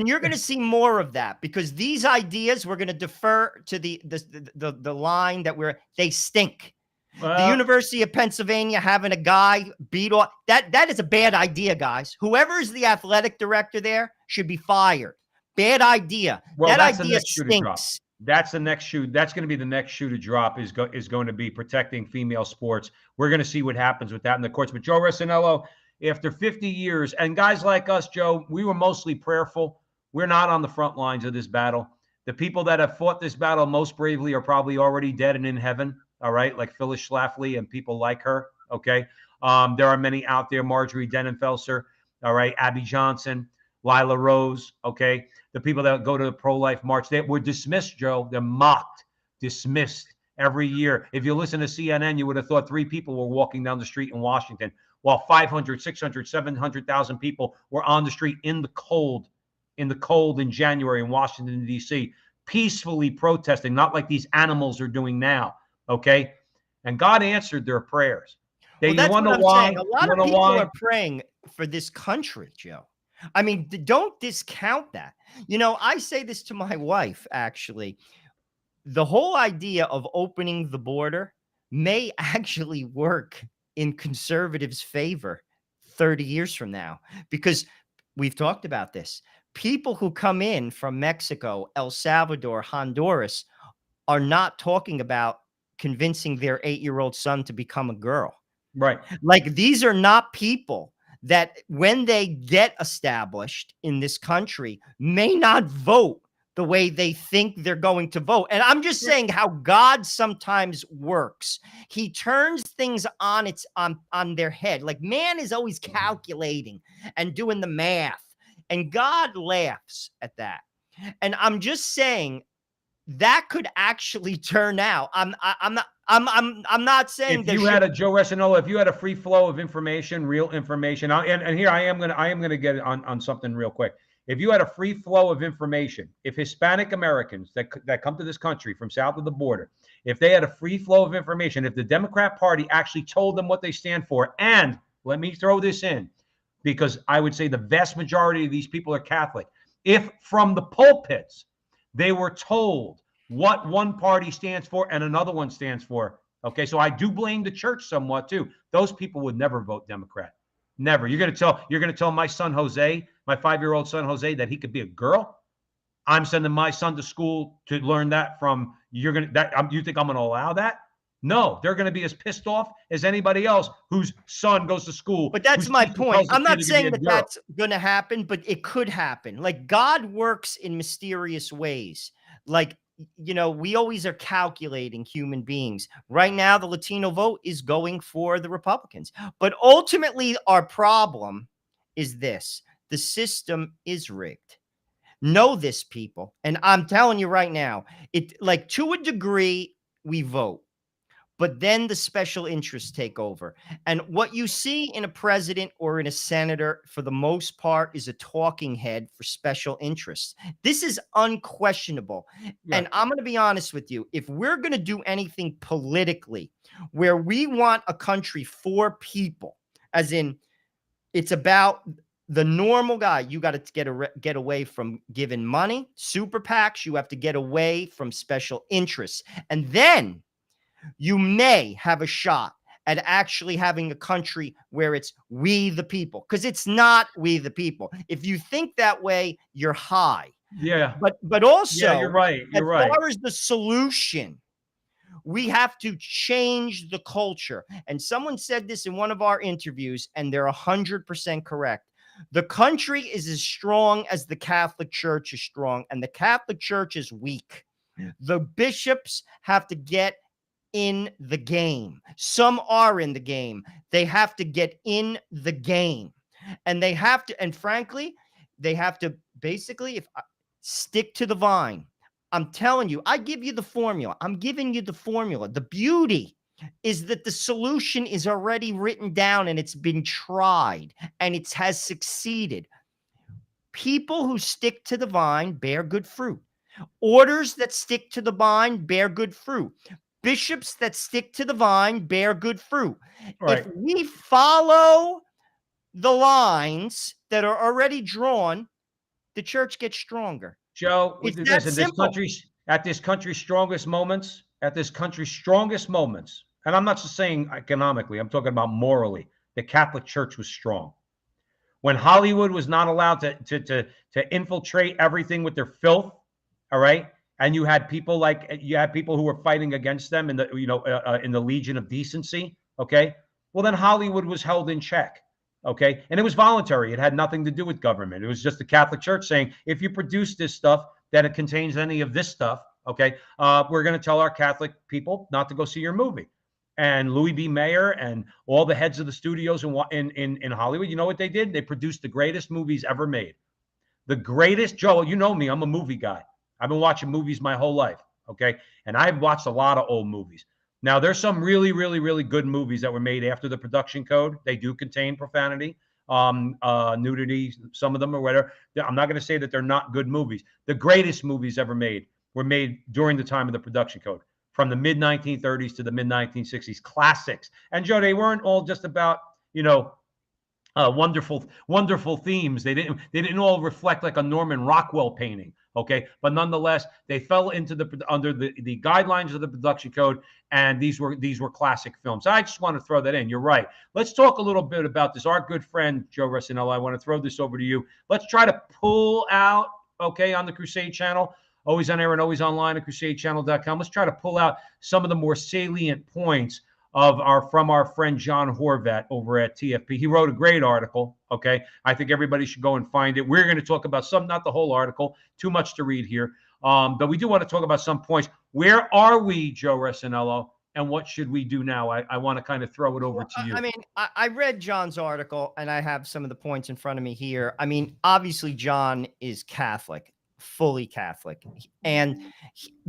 you're going to see more of that, because these ideas, we're going to defer to the line that they stink. The University of Pennsylvania having a guy beat off, that is a bad idea, guys. Whoever is the athletic director there should be fired. Bad idea. Well, that that's idea the next shoe to drop. stinks. That's the next shoe. That's going to be the next shoe to drop is going to be protecting female sports. We're going to see what happens with that in the courts. But Joe Rossinello, after 50 years, and guys like us, Joe, we were mostly prayerful. We're not on the front lines of this battle. The people that have fought this battle most bravely are probably already dead and in heaven. All right, like Phyllis Schlafly and people like her. Okay, there are many out there. Marjorie Denenfelser. All right, Abby Johnson, Lila Rose. Okay. The people that go to the pro-life march, they were dismissed, Joe. They're mocked, dismissed every year. If you listen to CNN, you would have thought 3 people were walking down the street in Washington, while 500, 600, 700,000 people were on the street in the cold in January in Washington, D.C., peacefully protesting, not like these animals are doing now, okay? And God answered their prayers. Well, You that's want what to I'm why? saying. A You lot want of to people why? are praying for this country, Joe. I mean, don't discount that. You know, I say this to my wife, actually. The whole idea of opening the border may actually work in conservatives' favor 30 years from now, because we've talked about this. People who come in from Mexico, El Salvador, Honduras are not talking about convincing their 8-year-old son to become a girl. Right. Like, these are not people that, when they get established in this country, may not vote the way they think they're going to vote. And I'm just saying how God sometimes works. He turns things on their head. Like, man is always calculating and doing the math, and God laughs at that. And I'm just saying that could actually turn out. I'm not saying If there you should. had a Joe Resinola, if you had a free flow of information, real information, and here I am gonna get on something real quick. If you had a free flow of information, if Hispanic Americans that come to this country from south of the border, if they had a free flow of information, if the Democrat Party actually told them what they stand for, and let me throw this in, because I would say the vast majority of these people are Catholic. If from the pulpits they were told what one party stands for and another one stands for, okay, so I do blame the church somewhat too. Those people would never vote Democrat. Never. You're gonna tell my son Jose, my 5-year-old son Jose, that he could be a girl? I'm sending my son to school to learn that from you think I'm gonna allow that? No, they're gonna be as pissed off as anybody else whose son goes to school. But that's Whose my teacher point. tells the I'm kid not he could be saying a that girl. that's going to happen, but it could happen. Like, God works in mysterious ways. Like, you know, we always are calculating human beings. Right now, the Latino vote is going for the Republicans. But ultimately, our problem is this: the system is rigged. Know this, people. And I'm telling you right now, like, to a degree, we vote, but then the special interests take over. And what you see in a president or in a senator, for the most part, is a talking head for special interests. This is unquestionable. Yeah. And I'm going to be honest with you. If we're going to do anything politically where we want a country for people, as in it's about the normal guy, you got to get away from giving money, super PACs. You have to get away from special interests. And then you may have a shot at actually having a country where it's we the people, because it's not we the people. If you think that way, you're high. Yeah. But Yeah, you're also, right. as You're right. far as the solution, we have to change the culture. And someone said this in one of our interviews, and they're 100% correct. The country is as strong as the Catholic Church is strong, and the Catholic Church is weak. The bishops have to get in the game. Some are in the game. They have to get in the game. And they have to, and frankly, they have to basically stick to the vine. I'm telling you, I give you the formula. I'm giving you the formula. The beauty is that the solution is already written down and it's been tried and it has succeeded. People who stick to the vine bear good fruit. Orders that stick to the vine bear good fruit. Bishops that stick to the vine bear good fruit. Right. If we follow the lines that are already drawn, the church gets stronger. Joe, It's that listen, simple. at this country's strongest moments, and I'm not just saying economically, I'm talking about morally, the Catholic Church was strong. When Hollywood was not allowed to infiltrate everything with their filth, all right, and you had people who were fighting against them in the Legion of Decency, okay, well then Hollywood was held in check, okay, and it was voluntary. It had nothing to do with government. It was just the Catholic Church saying, if you produce this stuff that it contains any of this stuff, okay, we're going to tell our Catholic people not to go see your movie. And Louis B. Mayer and all the heads of the studios in Hollywood, you know what they did? They produced the greatest movies ever made. The greatest, Joe, you know me, I'm a movie guy. I've been watching movies my whole life, okay? And I've watched a lot of old movies. Now, there's some really, really, really good movies that were made after the production code. They do contain profanity, nudity, some of them or whatever. I'm not going to say that they're not good movies. The greatest movies ever made were made during the time of the production code. from the mid 1930s to the mid 1960s, classics. And Joe, they weren't all just about, wonderful themes. They didn't all reflect like a Norman Rockwell painting. Okay, but nonetheless, they fell into under the guidelines of the production code, and these were classic films. I just want to throw that in. You're right. Let's talk a little bit about this. Our good friend Joe Resinello, I want to throw this over to you. Let's try to pull out, okay, on the Crusade channel, always on air and always online at crusadechannel.com. Let's try to pull out some of the more salient points from our friend John Horvat over at TFP. He wrote a great article. Okay, I think everybody should go and find it. We're going to talk about some, not the whole article. Too much to read here, but we do want to talk about some points. Where are we, Joe Resinello, and what should we do now? I want to kind of throw it over to you. I mean, I read John's article, and I have some of the points in front of me here. I mean, obviously, John is Catholic. Fully Catholic. And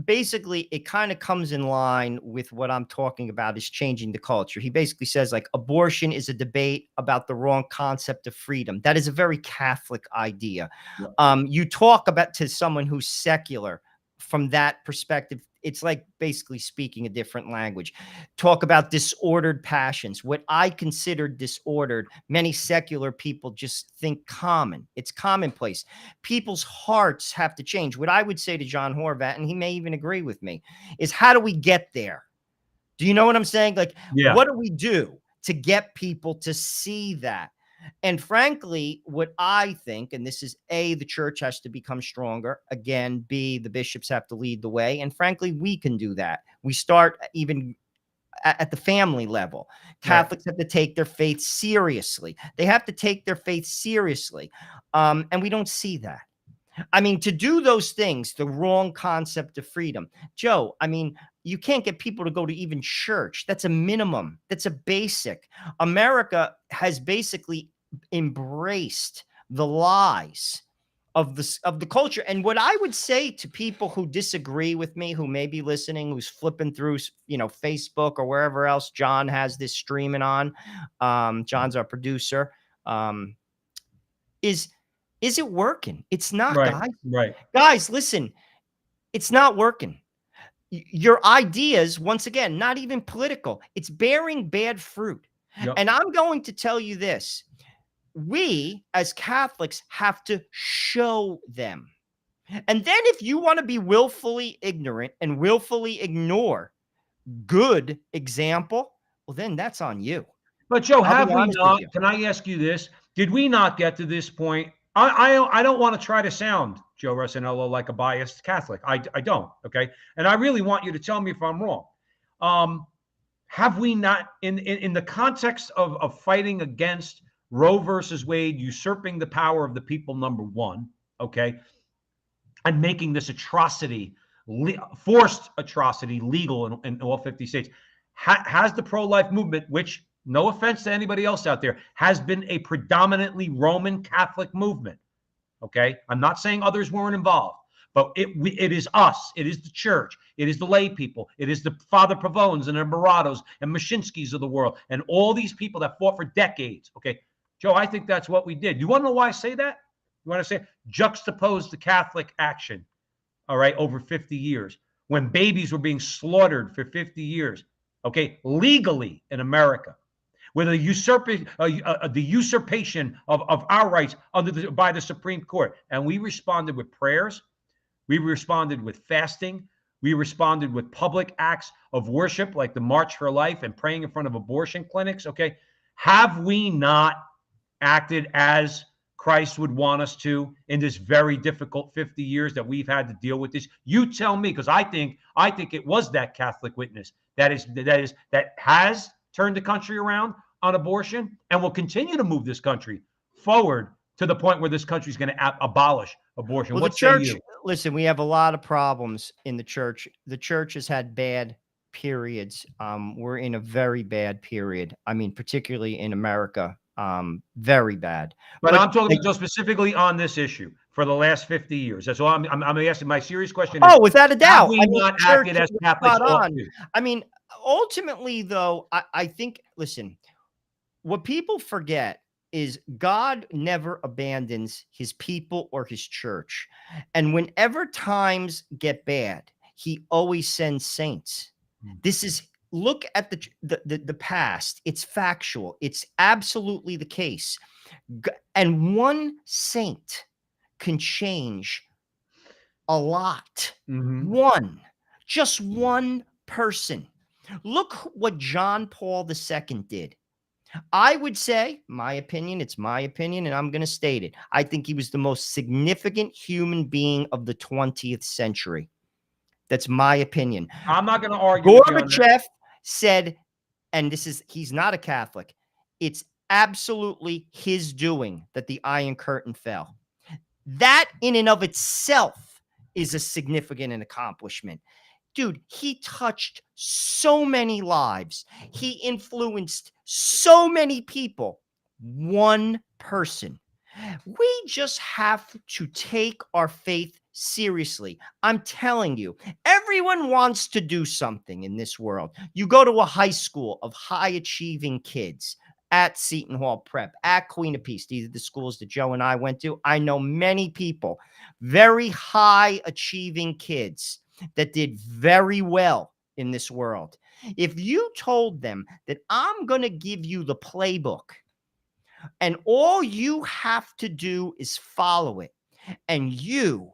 basically it kind of comes in line with what I'm talking about is changing the culture. He basically says like abortion is a debate about the wrong concept of freedom. That is a very Catholic idea. Yeah. You talk about to someone who's secular from that perspective, it's like basically speaking a different language. Talk about disordered passions. What I consider disordered, many secular people just think common. It's commonplace. People's hearts have to change. What I would say to John Horvat, and he may even agree with me, is how do we get there? Do you know what I'm saying? Like, what do we do to get people to see that? And frankly, what I think, and this is A, the church has to become stronger. Again, B, the bishops have to lead the way. And frankly, we can do that. We start even at the family level. Catholics have to take their faith seriously. They have to take their faith seriously. And we don't see that. I mean, to do those things, the wrong concept of freedom. Joe, I mean, you can't get people to go to even church. That's a minimum. That's a basic. America has basically embraced the lies of the culture. And what I would say to people who disagree with me, who may be listening, who's flipping through, Facebook or wherever else John has this streaming on, John's our producer, is it working? It's not, guys. Right. Guys, listen, it's not working. Your ideas, once again, not even political. It's bearing bad fruit. Yep. And I'm going to tell you this. We as Catholics have to show them. And then if you want to be willfully ignorant and willfully ignore good example, well, then that's on you. But Joe, have we not, can I ask you this? Did we not get to this point? I don't want to try to sound, Joe Resinello, like a biased Catholic. I don't, okay? And I really want you to tell me if I'm wrong. Have we not, in the context of fighting against Roe versus Wade, usurping the power of the people, number one, okay, and making this atrocity, forced atrocity, legal in all 50 states, has the pro-life movement, which, no offense to anybody else out there, has been a predominantly Roman Catholic movement. Okay. I'm not saying others weren't involved, but it is us. It is the church. It is the lay people. It is the Father Pavones and the Morados and Mashinskis of the world and all these people that fought for decades. Okay. Joe, I think that's what we did. You want to know why I say that? You want to say juxtapose the Catholic action, all right, over 50 years, when babies were being slaughtered for 50 years, okay, legally in America, with the usurpation of our rights by the Supreme Court. And we responded with prayers. We responded with fasting. We responded with public acts of worship, like the March for Life and praying in front of abortion clinics. Okay. Have we not acted as Christ would want us to in this very difficult 50 years that we've had to deal with this? You tell me, because I think it was that Catholic witness that has turned the country around on abortion and will continue to move this country forward to the point where this country is going to abolish abortion. Well, what the church, say you? Listen, we have a lot of problems in the church. The church has had bad periods. We're in a very bad period. I mean, particularly in America, very bad. But I'm talking just specifically on this issue for the last 50 years. That's all I'm asking. My serious question is, without a doubt, have we not acted as Catholics ought to? I mean, ultimately, though, I think, listen, what people forget is God never abandons his people or his church. And whenever times get bad, he always sends saints. This is, look at the past. It's factual. It's absolutely the case. And one saint can change a lot. Just one person. Look what John Paul II did. I would say, my opinion, it's my opinion, and I'm going to state it. I think he was the most significant human being of the 20th century. That's my opinion. I'm not going to argue with you on that. Gorbachev said, and he's not a Catholic, it's absolutely his doing that the Iron Curtain fell. That in and of itself is a significant accomplishment. Dude, he touched so many lives. He influenced so many people. One person. We just have to take our faith seriously. I'm telling you, everyone wants to do something in this world. You go to a high school of high achieving kids, at Seton Hall Prep, at Queen of Peace, these are the schools that Joe and I went to. I know many people, very high achieving kids that did very well in this world. If you told them that I'm going to give you the playbook and all you have to do is follow it, and you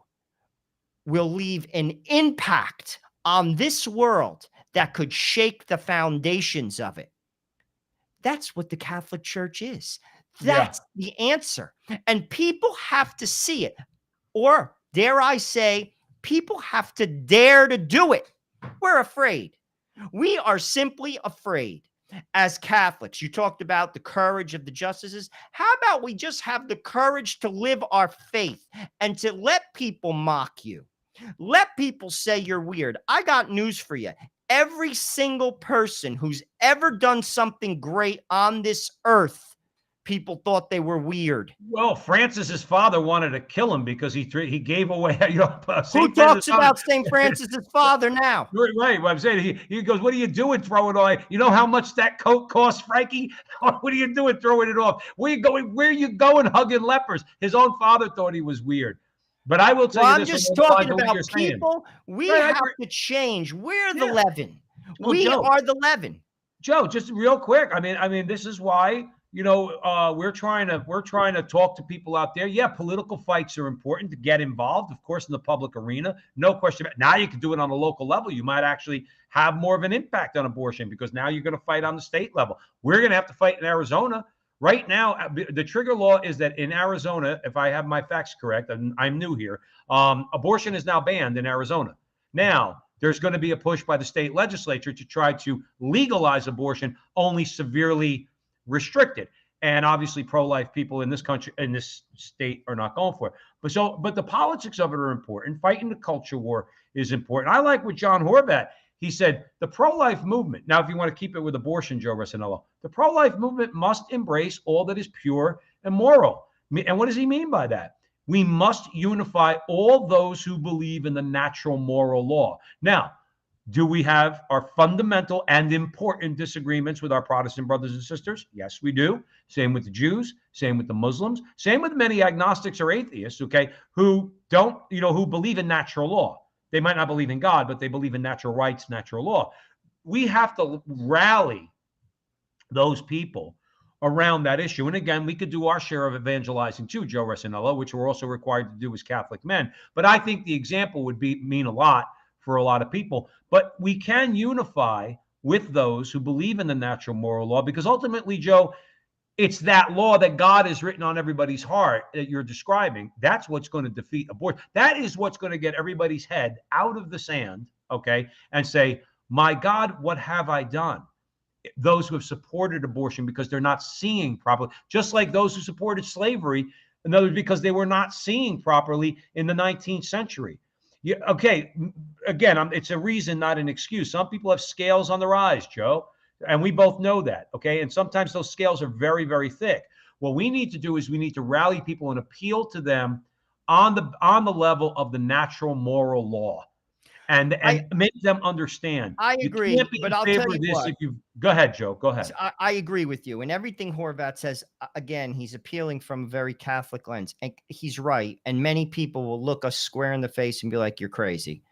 will leave an impact on this world that could shake the foundations of it. That's what the Catholic Church is. That's the answer. And people have to see it. Or, dare I say, people have to dare to do it. We're afraid. We are simply afraid. As Catholics, you talked about the courage of the justices. How about we just have the courage to live our faith and to let people mock you? Let people say you're weird. I got news for you. Every single person who's ever done something great on this earth, people thought they were weird. Well, Francis's father wanted to kill him because he gave away. Who talks about St. Francis's father now? Right. What I'm saying, he goes, "What are you doing throwing it away? You know how much that coat costs, Frankie? What are you doing throwing it off? Where you going? Where are you going hugging lepers?" His own father thought he was weird. But I will tell you this. I'm just talking about people. We have to change. We're the leaven. We are the leaven. Joe, just real quick. I mean, this is why, we're trying to talk to people out there. Yeah, political fights are important to get involved, of course, in the public arena. No question about it. Now you can do it on a local level. You might actually have more of an impact on abortion because now you're going to fight on the state level. We're going to have to fight in Arizona. Right now, the trigger law is that in Arizona, if I have my facts correct, and I'm new here, abortion is now banned in Arizona. Now, there's going to be a push by the state legislature to try to legalize abortion, only severely restricted. And obviously, pro-life people in this country, in this state, are not going for it. But the politics of it are important. Fighting the culture war is important. I like what John Horvat, he said, the pro-life movement. Now, if you want to keep it with abortion, Joe Rossinello, the pro-life movement must embrace all that is pure and moral. And what does he mean by that? We must unify all those who believe in the natural moral law. Now, do we have our fundamental and important disagreements with our Protestant brothers and sisters? Yes, we do. Same with the Jews, same with the Muslims, same with many agnostics or atheists, okay, who don't, who believe in natural law. They might not believe in God, but they believe in natural rights, natural law. We have to rally those people around that issue. And again, we could do our share of evangelizing too, Joe Rossinello, which we're also required to do as Catholic men. But I think the example would mean a lot for a lot of people. But we can unify with those who believe in the natural moral law, because ultimately, Joe, it's that law that God has written on everybody's heart that you're describing. That's what's going to defeat abortion. That is what's going to get everybody's head out of the sand, okay, and say, my God, what have I done? Those who have supported abortion because they're not seeing properly, just like those who supported slavery, in other words, because they were not seeing properly in the 19th century. Yeah, okay, again, it's a reason, not an excuse. Some people have scales on their eyes, Joe. And we both know that, okay? And sometimes those scales are very, very thick. What we need to do is we need to rally people and appeal to them on the level of the natural moral law, and make them understand. I agree, but I'll tell you what. Go ahead, Joe. Go ahead. I agree with you. And everything Horvat says, again, he's appealing from a very Catholic lens. And he's right. And many people will look us square in the face and be like, you're crazy.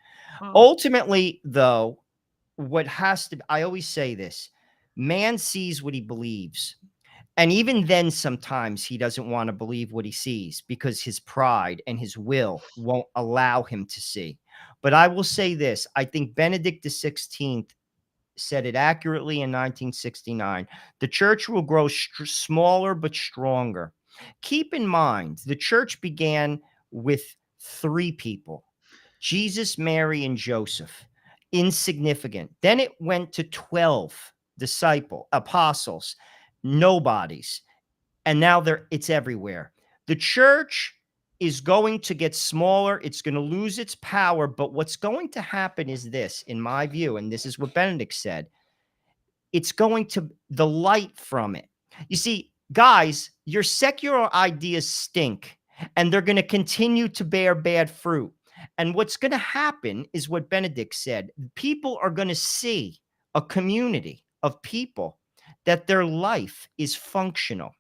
Ultimately, though, what has to, I always say this, man sees what he believes. And even then, sometimes he doesn't want to believe what he sees because his pride and his will won't allow him to see. But I will say this, I think Benedict XVI said it accurately in 1969. The church will grow smaller but stronger. Keep in mind, the church began with 3 people: Jesus, Mary, and Joseph. Insignificant. Then it went to 12 apostles, nobodies. And now it's everywhere. The church is going to get smaller. It's going to lose its power. But what's going to happen is this, in my view, and this is what Benedict said, it's going to, the light from it. You see, guys, your secular ideas stink, and they're going to continue to bear bad fruit. And what's going to happen is what Benedict said. People are going to see a community of people that their life is functional,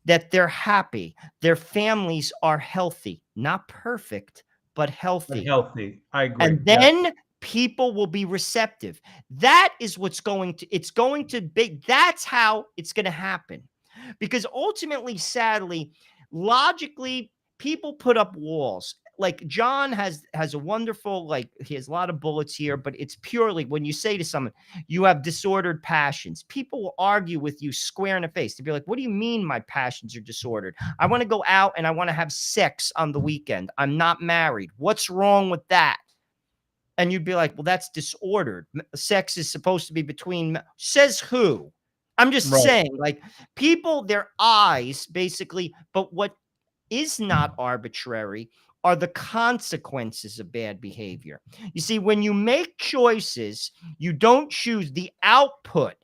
that they're happy, their families are healthy, not perfect, but healthy. Healthy. I agree. And then people will be receptive. That is what's going to, it's going to be, that's how it's going to happen. Because ultimately, sadly, logically, people put up walls. Like John has a wonderful, like, he has a lot of bullets here, but it's purely when you say to someone, you have disordered passions, people will argue with you square in the face. To be like, what do you mean my passions are disordered? I want to go out and I want to have sex on the weekend. I'm not married. What's wrong with that? And you'd be like, well, that's disordered. Sex is supposed to be between, says who? I'm just saying, like, people, their eyes basically, but what is not arbitrary are the consequences of bad behavior. You see, when you make choices, you don't choose, the output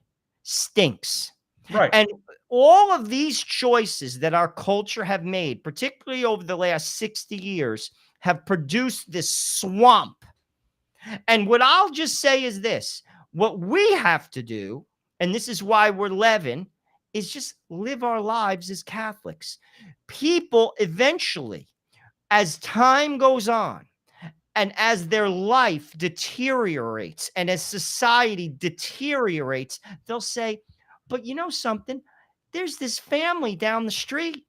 stinks. Right. And all of these choices that our culture have made, particularly over the last 60 years, have produced this swamp. And what I'll just say is this, what we have to do, and this is why we're Levin, is just live our lives as Catholics. People eventually, as time goes on, and as their life deteriorates, and as society deteriorates, they'll say, but you know something? There's this family down the street.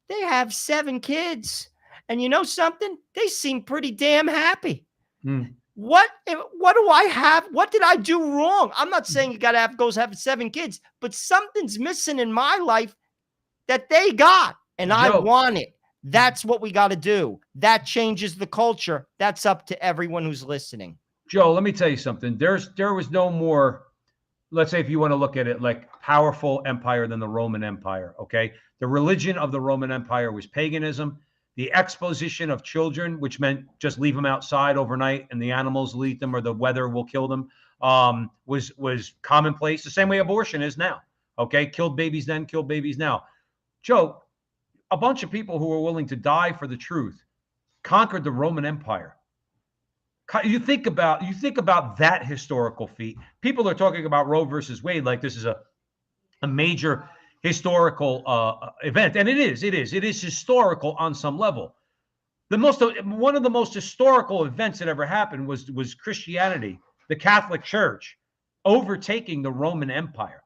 They have 7 kids. And you know something? They seem pretty damn happy. What do I have? What did I do wrong? I'm not saying you got to have 7 kids, but something's missing in my life that they got, and I want it. That's what we got to do. That changes the culture. That's up to everyone who's listening. Joe, let me tell you something. There was no more, let's say, if you want to look at it, like, powerful empire than the Roman Empire, okay? The religion of the Roman Empire was paganism. The exposition of children, which meant just leave them outside overnight and the animals will eat them or the weather will kill them, was commonplace, the same way abortion is now, okay? Killed babies then, killed babies now. Joe, a bunch of people who were willing to die for the truth conquered the Roman Empire. You think about that historical feat. People are talking about Roe versus Wade like this is a major historical event, and it is historical on some level. One of the most historical events that ever happened was Christianity, the Catholic Church, overtaking the Roman Empire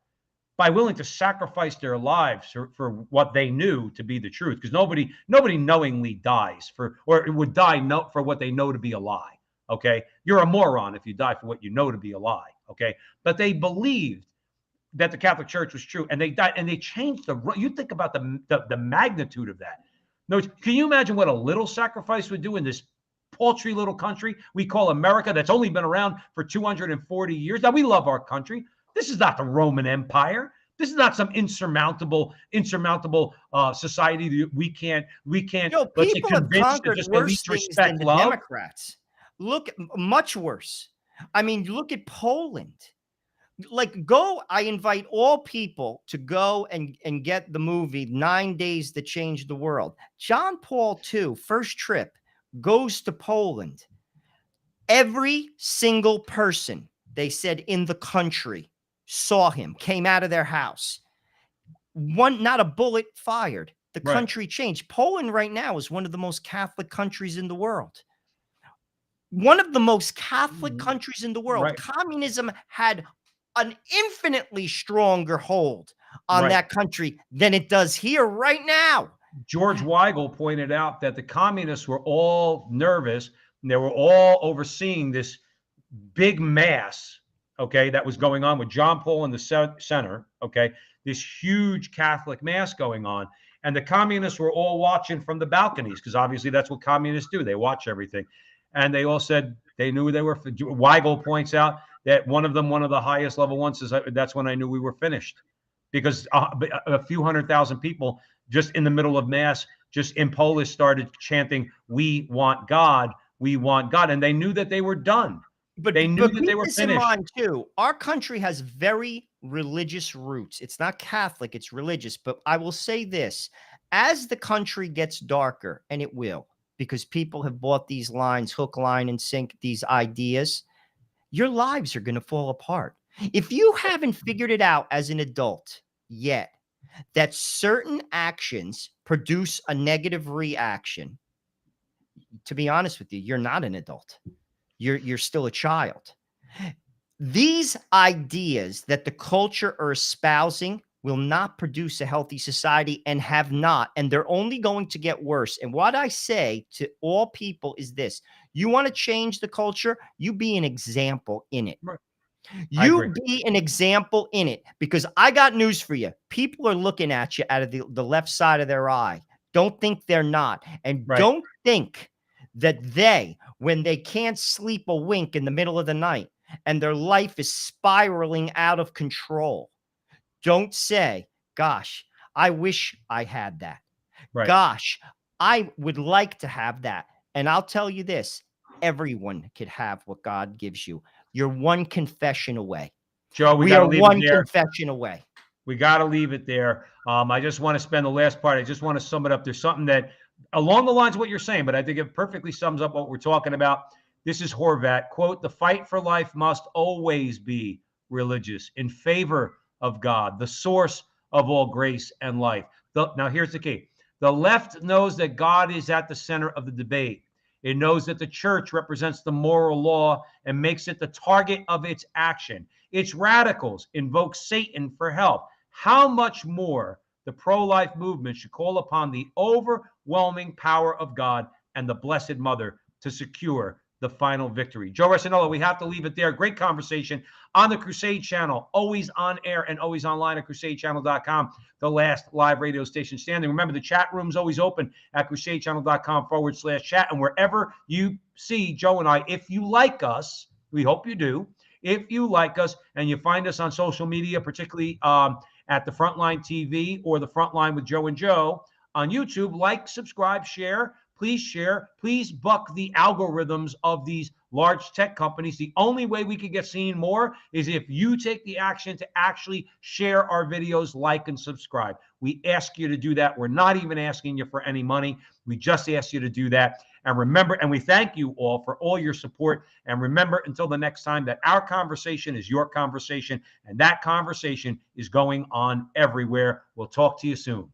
by willing to sacrifice their lives for what they knew to be the truth. Because nobody knowingly dies or would die for what they know to be a lie. Okay, you're a moron if you die for what you know to be a lie. Okay, but they believed that the Catholic Church was true, and they died, and they changed you think about the magnitude of that. No, can you imagine what a little sacrifice would do in this paltry little country we call America, that's only been around for 240 years? Now, we love our country. This is not the Roman Empire. This is not some insurmountable society that we can't. Yo, people have conquered worse things than the Democrats. Look, much worse. I mean, look at Poland. Like, I invite all people to go and get the movie 9 Days That Changed the World. John Paul II, first trip, goes to Poland. Every single person, they said, in the country saw him, came out of their house. Not a bullet fired. The country changed. Poland right now is one of the most Catholic countries in the world. one of the most Catholic countries in the world. Right. Communism had an infinitely stronger hold on Right. that country than it does here right now. George Weigel pointed out that the communists were all nervous and they were all overseeing this big mass, okay, that was going on with John Paul in the center, okay, this huge Catholic mass going on. And the communists were all watching from the balconies because obviously that's what communists do. They watch everything. And they all said they knew they were. Weigel points out that one of the highest level ones, says that's when I knew we were finished because a few 100,000 people just in the middle of mass, just in Polish, started chanting, "We want God, we want God." And they knew that they were done. But They knew that keep they were this in finished. mind too. Our country has very religious roots. It's not Catholic, it's religious. But I will say this: as the country gets darker, and it will, because people have bought these lines, hook, line, and sink, these ideas, your lives are going to fall apart. If you haven't figured it out as an adult yet, that certain actions produce a negative reaction, to be honest with you, you're not an adult. You're still a child. These ideas that the culture are espousing will not produce a healthy society and have not, and they're only going to get worse. And what I say to all people is this: you want to change the culture, you be an example in it. Right. You be an example in it, because I got news for you. People are looking at you out of the left side of their eye. Don't think they're not. And Right. don't think that they, when they can't sleep a wink in the middle of the night and their life is spiraling out of control, don't say, gosh, I wish I had that. Right. Gosh, I would like to have that. And I'll tell you this: everyone could have what God gives you. You're one confession away. Joe, we We got to are leave one it there. confession away. We got to leave it there. I just want to spend the last part. I just want to sum it up. There's something that along the lines of what you're saying, but I think it perfectly sums up what we're talking about. This is Horvat. Quote, "The fight for life must always be religious, in favor of God, the source of all grace and life." Now, here's the key. The left knows that God is at the center of the debate. It knows that the church represents the moral law and makes it the target of its action. Its radicals invoke Satan for help. How much more the pro-life movement should call upon the overwhelming power of God and the Blessed Mother to secure the final victory. Joe Resinello, we have to leave it there. Great conversation on the Crusade channel, always on air and always online at crusadechannel.com, the last live radio station standing. Remember, the chat room's always open at crusadechannel.com/chat. And wherever you see Joe and I, if you like us, we hope you do. If you like us and you find us on social media, particularly at the Frontline TV or the Frontline with Joe and Joe on YouTube, like, subscribe, share. Please share. Please buck the algorithms of these large tech companies. The only way we can get seen more is if you take the action to actually share our videos, like, and subscribe. We ask you to do that. We're not even asking you for any money. We just ask you to do that. And remember, and we thank you all for all your support. And remember, until the next time, that our conversation is your conversation, and that conversation is going on everywhere. We'll talk to you soon.